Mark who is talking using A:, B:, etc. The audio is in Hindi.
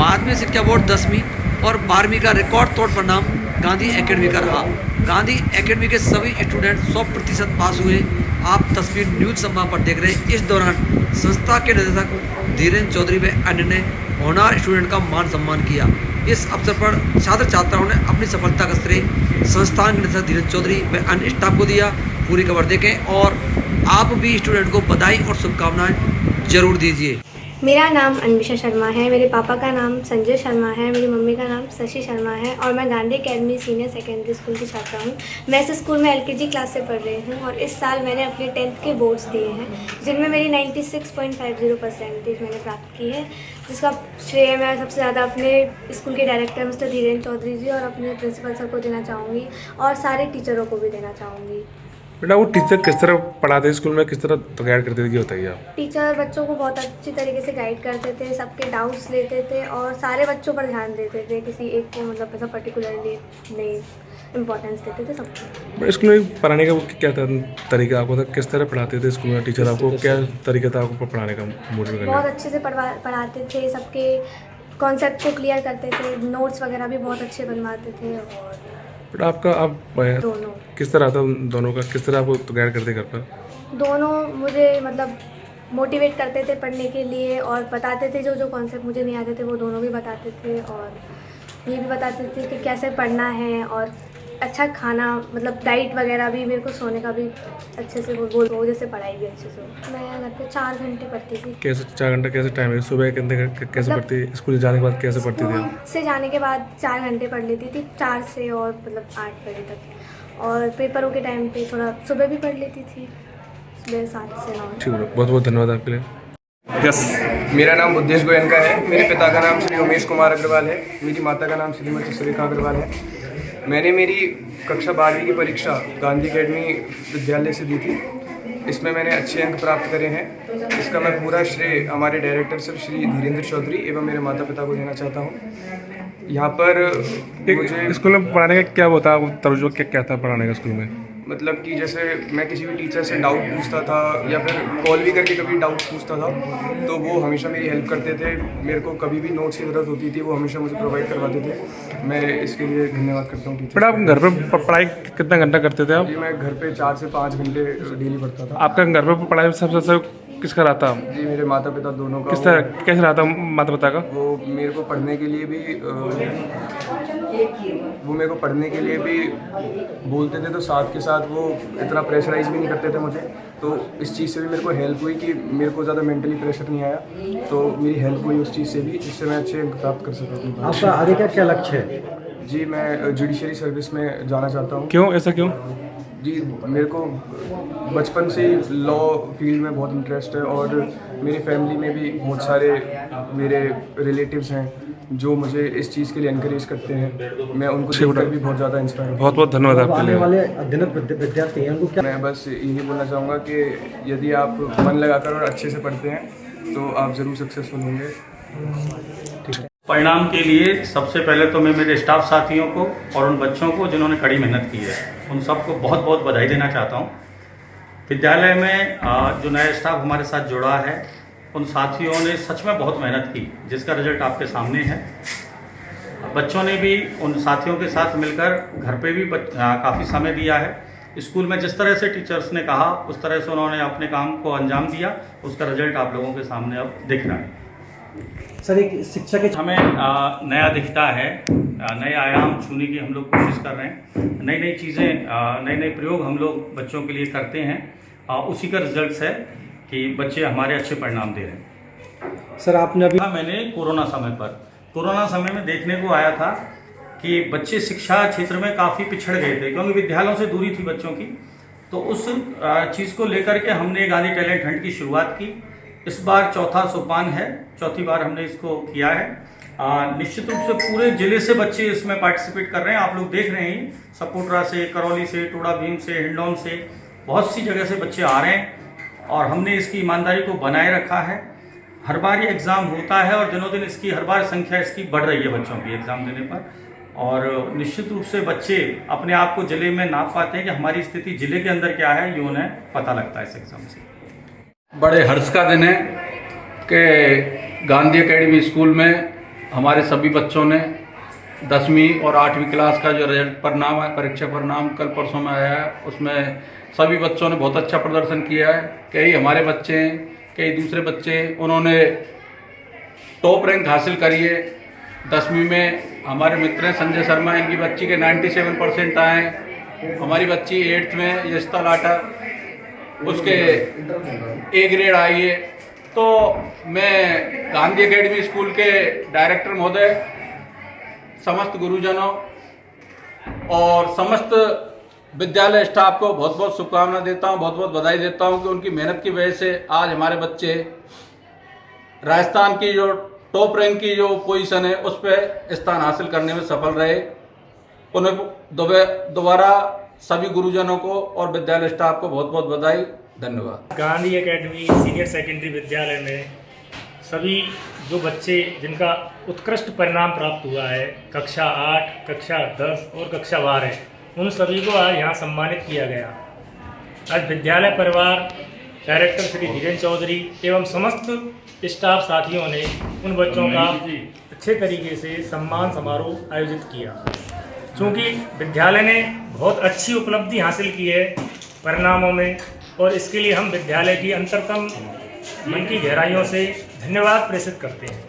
A: माध्यमिक शिक्षा बोर्ड 10वीं और 12वीं का रिकॉर्ड तोड़ परिणाम गांधी एकेडमी का रहा। गांधी एकेडमी के सभी स्टूडेंट 100% पास हुए। आप तस्वीर न्यूज संवाद पर देख रहे हैं। इस दौरान संस्था के निदेशक धीरेन्द्र चौधरी व अन्य ने होनहार स्टूडेंट का मान सम्मान किया। इस अवसर पर छात्र छात्राओं ने अपनी सफलता का श्रेय संस्थान के निदेशक धीरेन्द्र चौधरी व अन्य स्टाफ को दिया। पूरी खबर देखें और आप भी स्टूडेंट को बधाई और शुभकामनाएं जरूर दीजिए।
B: मेरा नाम अन्विशा शर्मा है। मेरे पापा का नाम संजय शर्मा है। मेरी मम्मी का नाम शशि शर्मा है और मैं Gandhi academy senior secondary school की छात्रा हूँ। मैं इस स्कूल में LKG क्लास से पढ़ रही हूँ और इस साल मैंने अपने 10th के बोर्ड्स दिए हैं, जिनमें मेरी 96.50% मैंने प्राप्त की है, जिसका श्रेय मैं सबसे ज़्यादा अपने स्कूल के डायरेक्टर मिस्टर धीरेन्द्र चौधरी जी और अपने प्रिंसिपल सर को देना चाहूँगी और सारे टीचरों को भी देना चाहूँगी।
C: बेटा, वो टीचर किस तरह पढ़ाते हैं स्कूल में, किस तरह तो गाइड करते थे, ये बताइए आप।
B: टीचर बच्चों को बहुत अच्छी तरीके से गाइड करते थे, सबके डाउट्स लेते थे और सारे बच्चों पर ध्यान देते थे, किसी एक को मतलब ऐसा पर्टिकुलरली नहीं इम्पोर्टेंस देते थे सबको।
C: स्कूल में पढ़ाने का वो क्या था तरीका आपको था, किस तरह पढ़ाते थे स्कूल में टीचर, आपको क्या तरीका था आपको पढ़ाने का, मोटिवेट करने का?
B: बहुत अच्छे से पढ़ाते थे, सबके कॉन्सेप्ट को क्लियर करते थे, नोट्स वगैरह भी बहुत अच्छे बनवाते थे। और
C: बेटा, आपका आप
B: दोनों
C: किस तरह था, दोनों का किस तरह आपको तो गाइड करते घर पर?
B: दोनों मुझे मतलब मोटिवेट करते थे पढ़ने के लिए और बताते थे जो जो कॉन्सेप्ट मुझे नहीं आते थे वो दोनों भी बताते थे और ये भी बताते थे कि कैसे पढ़ना है और अच्छा खाना मतलब डाइट वगैरह भी, मेरे को सोने का भी अच्छे से वो जैसे पढ़ाई भी अच्छे से हो। मैं घर पे 4 घंटे पढ़ती थी।
C: कैसे 4 घंटे, कैसे टाइम है सुबह कितने कैसे पढ़ती, स्कूल जाने के बाद कैसे पढ़ती थी?
B: स्कूल से जाने के बाद 4 घंटे पढ़ लेती थी, 4 से और मतलब 8 बजे तक, और पेपरों के टाइम पे थोड़ा सुबह भी पढ़ लेती थी, सुबह 7 से 9।
C: ठीक है, बहुत बहुत धन्यवाद आपके लिए। यस,
D: मेरा नाम बुद्धेश गोयनका है। मेरे पिता का नाम श्री उमेश कुमार अग्रवाल है। मेरी माता का नाम श्रीमती सुरेखा अग्रवाल है। मैंने मेरी कक्षा 12वीं की परीक्षा गांधी एकेडमी विद्यालय से दी थी। इसमें मैंने अच्छे अंक प्राप्त करे हैं। इसका मैं पूरा श्रेय हमारे डायरेक्टर सर श्री धीरेन्द्र चौधरी एवं मेरे माता पिता को देना चाहता हूँ। यहाँ पर मुझे
C: स्कूल में पढ़ाने का क्या होता है, तजुर्बा क्या था पढ़ाने का स्कूल में?
D: मतलब कि जैसे मैं किसी भी टीचर से डाउट पूछता था या फिर कॉल भी करके कभी डाउट पूछता था तो वो हमेशा मेरी हेल्प करते थे। मेरे को कभी भी नोट्स की ज़रूरत होती थी वो हमेशा मुझे प्रोवाइड करवाते थे। मैं इसके लिए धन्यवाद करता हूँ टीचर।
C: बेटा, आप घर पे पढ़ाई कितना घंटा करते थे आप?
D: जी, मैं घर पे 4 से 5 घंटे डेली पढ़ता था।
C: आपका घर पे पढ़ाई सबसे अच्छा किसका रहा था?
D: जी, मेरे माता पिता दोनों का।
C: किस तरह कैसे रहा था माता पिता का?
D: वो मेरे को पढ़ने के लिए भी बोलते थे, तो साथ के साथ वो इतना प्रेशराइज भी नहीं करते थे मुझे। तो इस चीज़ से भी मेरे को हेल्प हुई कि मेरे को ज़्यादा मेंटली प्रेशर नहीं आया, तो मेरी हेल्प हुई उस चीज़ से भी, जिससे मैं अच्छे अंक प्राप्त कर सका।
E: आपका आगे का क्या लक्ष्य है?
D: जी, मैं जुडिशरी सर्विस में जाना चाहता हूँ।
C: क्यों, ऐसा क्यों?
D: जी, मेरे को बचपन से ही लॉ फील्ड में बहुत इंटरेस्ट है और मेरी फैमिली में भी बहुत सारे मेरे रिलेटिव्स हैं जो मुझे इस चीज़ के लिए एनकरेज करते हैं। मैं उनको देखकर भी बहुत ज़्यादा इंस्पायर हूँ।
C: बहुत बहुत धन्यवाद आपके
E: आने
C: लिए।
E: वाले अध्ययनत विद्यार्थी हैं उनको क्या?
D: मैं बस यही बोलना चाहूँगा कि यदि आप मन लगाकर और अच्छे से पढ़ते हैं तो आप ज़रूर सक्सेसफुल होंगे। ठीक है।
F: परिणाम के लिए सबसे पहले तो मैं मेरे स्टाफ साथियों को और उन बच्चों को जिन्होंने कड़ी मेहनत की है, उन सबको बहुत बहुत बधाई देना चाहता हूँ। विद्यालय में जो नया स्टाफ हमारे साथ जुड़ा है, उन साथियों ने सच में बहुत मेहनत की, जिसका रिजल्ट आपके सामने है। बच्चों ने भी उन साथियों के साथ मिलकर घर पे भी काफ़ी समय दिया है। स्कूल में जिस तरह से टीचर्स ने कहा उस तरह से उन्होंने अपने काम को अंजाम दिया, उसका रिजल्ट आप लोगों के सामने अब दिख रहा है।
E: सर, एक शिक्षा के
F: हमें नया दिखता है, नए आयाम छूने की हम लोग कोशिश कर रहे हैं, नई नई चीज़ें, नए नए प्रयोग हम लोग बच्चों के लिए करते हैं। उसी का रिजल्ट है कि बच्चे हमारे अच्छे परिणाम दे रहे हैं।
E: सर, आपने अभी
F: मैंने कोरोना समय में देखने को आया था कि बच्चे शिक्षा क्षेत्र में काफ़ी पिछड़ गए थे, क्योंकि विद्यालयों से दूरी थी बच्चों की। तो उस चीज़ को लेकर के हमने गांधी टैलेंट हंट की शुरुआत की। इस बार चौथा सोपान है, चौथी बार हमने इसको किया है। निश्चित रूप से पूरे ज़िले से बच्चे इसमें पार्टिसिपेट कर रहे हैं। आप लोग देख रहे हैं, सपोटरा से, करौली से, टोड़ा भीम से, हिंडौन से, बहुत सी जगह से बच्चे आ रहे हैं और हमने इसकी ईमानदारी को बनाए रखा है। हर बार ये एग्ज़ाम होता है और दिनों दिन इसकी हर बार संख्या इसकी बढ़ रही है बच्चों की एग्ज़ाम देने पर, और निश्चित रूप से बच्चे अपने आप को ज़िले में नाप पाते हैं कि हमारी स्थिति ज़िले के अंदर क्या है, ये उन्हें पता लगता है इस एग्ज़ाम से।
G: बड़े हर्ष का दिन है कि गांधी एकेडमी स्कूल में हमारे सभी बच्चों ने 10वीं और 8वीं क्लास का जो रिजल्ट परिणाम है, परीक्षा परिणाम कल परसों में आया है, उसमें सभी बच्चों ने बहुत अच्छा प्रदर्शन किया है। कई हमारे बच्चे हैं, कई दूसरे बच्चे हैं, उन्होंने टॉप रैंक हासिल करी है। 10वीं में हमारे मित्र हैं संजय शर्मा, इनकी बच्ची के 97% आए हैं। हमारी बच्ची 8th में यशता लाटा, उसके A ग्रेड आई है। तो मैं गांधी एकेडमी स्कूल के डायरेक्टर महोदय, समस्त गुरुजनों और समस्त विद्यालय स्टाफ को बहुत बहुत शुभकामनाएं देता हूं, बहुत बहुत बधाई देता हूं कि उनकी मेहनत की वजह से आज हमारे बच्चे राजस्थान की जो टॉप रैंक की जो पोजीशन है उस पर स्थान हासिल करने में सफल रहे। उन्हें दोबारा सभी गुरुजनों को और विद्यालय स्टाफ को बहुत बहुत बधाई, धन्यवाद।
H: गांधी एकेडमी सीनियर सेकेंडरी विद्यालय में सभी जो बच्चे जिनका उत्कृष्ट परिणाम प्राप्त हुआ है, कक्षा 8, कक्षा 10 और कक्षा 12, उन सभी को आज यहाँ सम्मानित किया गया। आज विद्यालय परिवार, डायरेक्टर श्री धीरेन्द्र चौधरी एवं समस्त स्टाफ साथियों ने उन बच्चों का अच्छे तरीके से सम्मान समारोह आयोजित किया। चूँकि विद्यालय ने बहुत अच्छी उपलब्धि हासिल की है परिणामों में, और इसके लिए हम विद्यालय की अंतरतम मन की गहराइयों से धन्यवाद प्रेषित करते हैं।